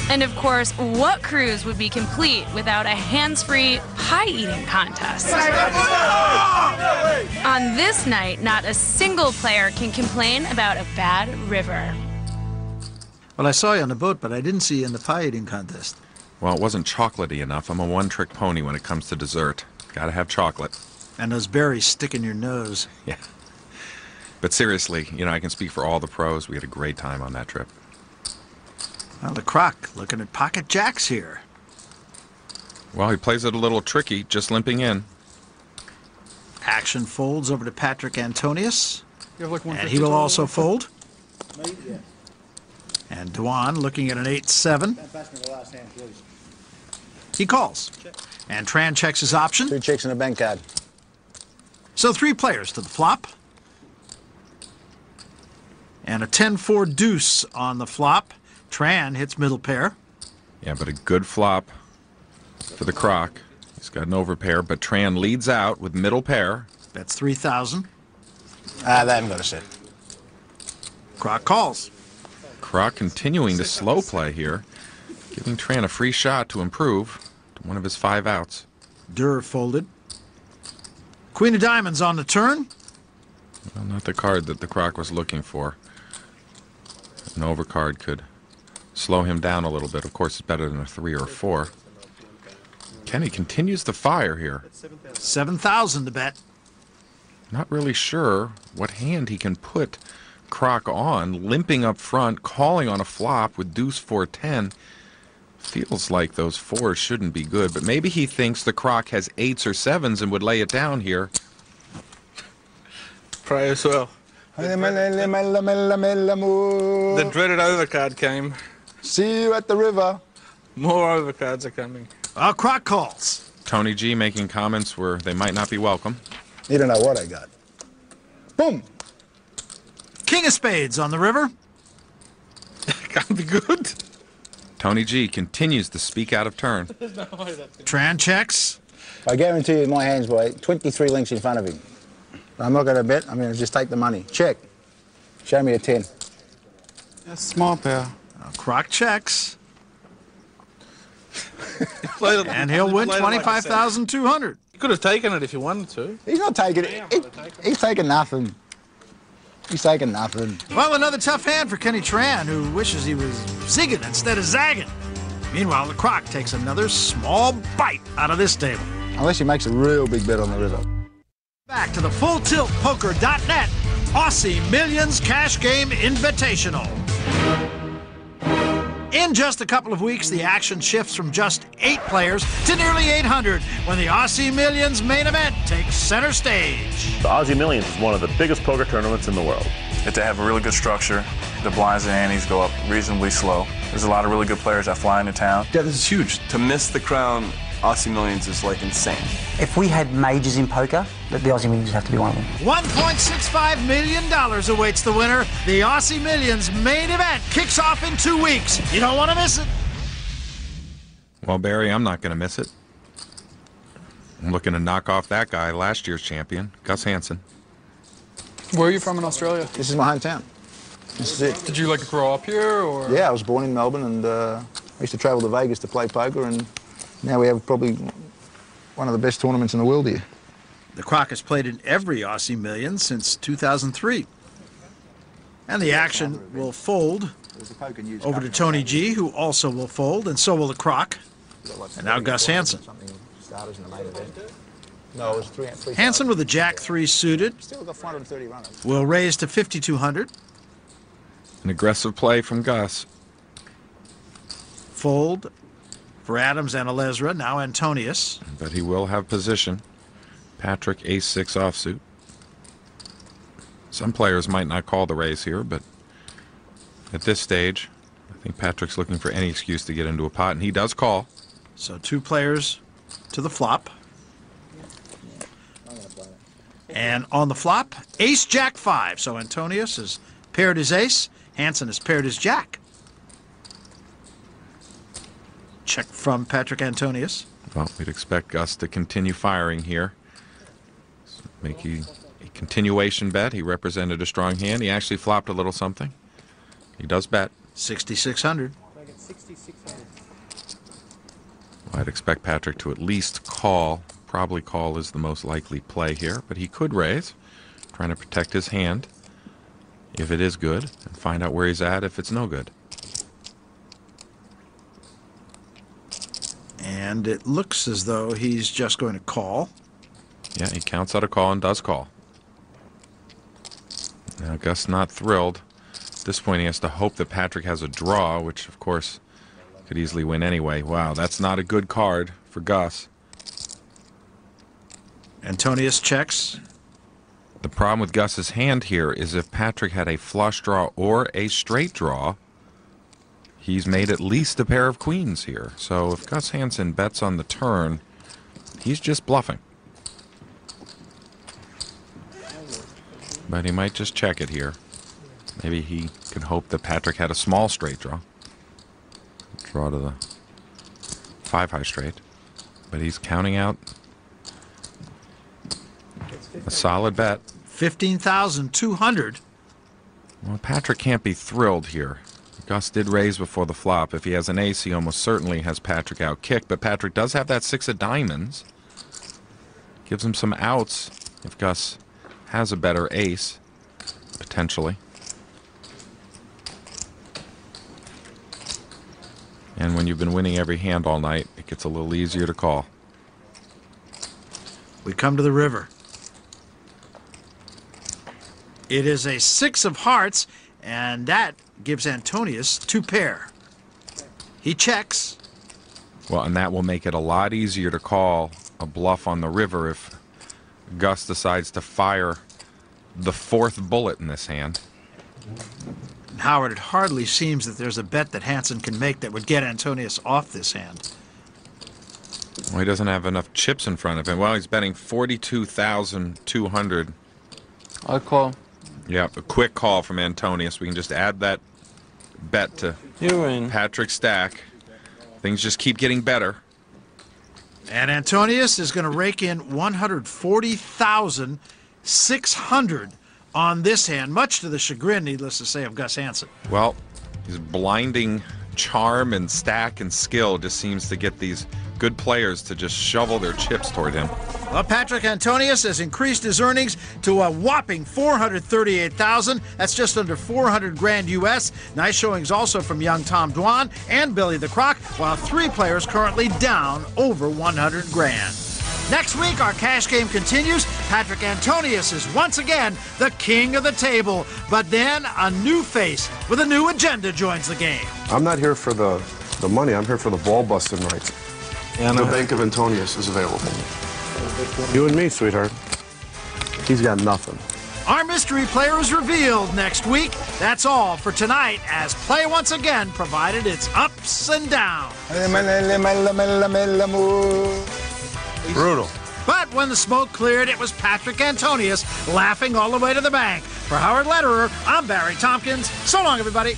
And of course, what cruise would be complete without a hands-free pie-eating contest? On this night, not a single player can complain about a bad river. Well, I saw you on the boat, but I didn't see you in the pie-eating contest. Well, it wasn't chocolatey enough. I'm a one-trick pony when it comes to dessert. Gotta have chocolate. And those berries stick in your nose. Yeah. But seriously, I can speak for all the pros. We had a great time on that trip. Well, the Croc looking at pocket jacks here. Well, he plays it a little tricky, just limping in. Action folds over to Patrick Antonius. You have like And he will also fold. And Dwan looking at an 8-7. He calls. And Tran checks his option. 2 checks and a bank card. So 3 players to the flop. And a 10-4 deuce on the flop. Tran hits middle pair. Yeah, but a good flop for the Croc. He's got an overpair, but Tran leads out with middle pair. That's 3,000. They haven't got a set. Croc calls. Croc continuing to slow play here, giving Tran a free shot to improve to one of his 5 outs. Durr folded. Queen of diamonds on the turn. Well, not the card that the Croc was looking for. An overcard could slow him down a little bit. Of course, it's better than a 3 or a 4. Kenny continues to fire here. 7,000 to bet. Not really sure what hand he can put Croc on. Limping up front, calling on a flop with deuce 4-10. Feels like those 4s shouldn't be good, but maybe he thinks the Croc has 8s or 7s and would lay it down here. Pray as well. The dreaded overcard came. See you at the river. More overcards are coming. Croc calls. Tony G making comments where they might not be welcome. You don't know what I got. Boom! King of spades on the river. Can't be good. Tony G continues to speak out of turn. Tran checks. I guarantee you my hand's by 23 links in front of him. I'm not going to bet. I'm going to just take the money. Check. Show me a 10. That's small pair. Croc checks. And he'll win 25,200. You could have taken it if you wanted to. He's not taking it. He's taking nothing. He's taking nothing. Well, another tough hand for Kenny Tran, who wishes he was zigging instead of zagging. Meanwhile, the Croc takes another small bite out of this table. Unless he makes a real big bet on the river. Back to the FullTiltPoker.net Aussie Millions Cash Game Invitational. In just a couple of weeks, the action shifts from just 8 players to nearly 800 when the Aussie Millions main event takes center stage. The Aussie Millions is one of the biggest poker tournaments in the world. They have a really good structure. The blinds and antes go up reasonably slow. There's a lot of really good players that fly into town. Yeah, this is huge. To miss the crown Aussie Millions is like insane. If we had majors in poker, the Aussie Millions have to be one of them. $1.65 million awaits the winner. The Aussie Millions main event kicks off in 2 weeks. You don't want to miss it. Well, Barry, I'm not going to miss it. I'm looking to knock off that guy, last year's champion, Gus Hansen. Where are you from in Australia? This is my hometown. This is it. Did you like grow up here, or? Yeah, I was born in Melbourne, and I used to travel to Vegas to play poker, and now we have probably one of the best tournaments in the world here. The Croc has played in every Aussie Million since 2003. And the action will fold over to Tony G, who also will fold, and so will the Croc. And now Gus Hansen. Hansen with a Jack-3 suited will raise to 5,200. An aggressive play from Gus. Fold for Adams and Alezra, now Antonius. But he will have position. Patrick, ace-6 offsuit. Some players might not call the raise here, but at this stage, I think Patrick's looking for any excuse to get into a pot, and he does call. So 2 players to the flop. And on the flop, ace-jack-5. So Antonius has paired his ace. Hansen has paired his jack. Check from Patrick Antonius. Well, we'd expect Gus to continue firing here. Make a continuation bet. He represented a strong hand. He actually flopped a little something. He does bet. 6,600. I'd expect Patrick to at least call. Probably call is the most likely play here, but he could raise, trying to protect his hand if it is good, and find out where he's at if it's no good. And it looks as though he's just going to call. Yeah, he counts out a call and does call. Now, Gus not thrilled. At this point, he has to hope that Patrick has a draw, which, of course, could easily win anyway. Wow, that's not a good card for Gus. Antonius checks. The problem with Gus's hand here is if Patrick had a flush draw or a straight draw, he's made at least a pair of queens here. So if Gus Hansen bets on the turn, he's just bluffing. But he might just check it here. Maybe he can hope that Patrick had a small straight draw. Draw to the 5-high straight. But he's counting out a solid bet. 15,200. Well, Patrick can't be thrilled here. Gus did raise before the flop. If he has an ace, he almost certainly has Patrick out kicked. But Patrick does have that 6 of diamonds. Gives him some outs if Gus has a better ace, potentially. And when you've been winning every hand all night, it gets a little easier to call. We come to the river. It is a 6 of hearts, and that gives Antonius 2 pair. He checks. Well, and that will make it a lot easier to call a bluff on the river if Gus decides to fire the 4th bullet in this hand. Howard, it hardly seems that there's a bet that Hansen can make that would get Antonius off this hand. Well, he doesn't have enough chips in front of him. Well, he's betting 42,200. I call. Yeah, a quick call from Antonius. We can just add that bet to Patrick's stack. Things just keep getting better. And Antonius is going to rake in 140,600 on this hand, much to the chagrin, needless to say, of Gus Hansen. Well, his blinding charm and stack and skill just seems to get these good players to just shovel their chips toward him. Well, Patrick Antonius has increased his earnings to a whopping 438,000. That's just under 400 grand US. Nice showings also from young Tom Dwan and Billy the Croc, while 3 players currently down over 100 grand. Next week, our cash game continues. Patrick Antonius is once again the king of the table. But then a new face with a new agenda joins the game. I'm not here for the money. I'm here for the ball busting rights. And the Bank of Antonius is available. You and me, sweetheart. He's got nothing. Our mystery player is revealed next week. That's all for tonight, as play once again provided its ups and downs. Brutal. But when the smoke cleared, it was Patrick Antonius laughing all the way to the bank. For Howard Lederer, I'm Barry Tompkins. So long, everybody.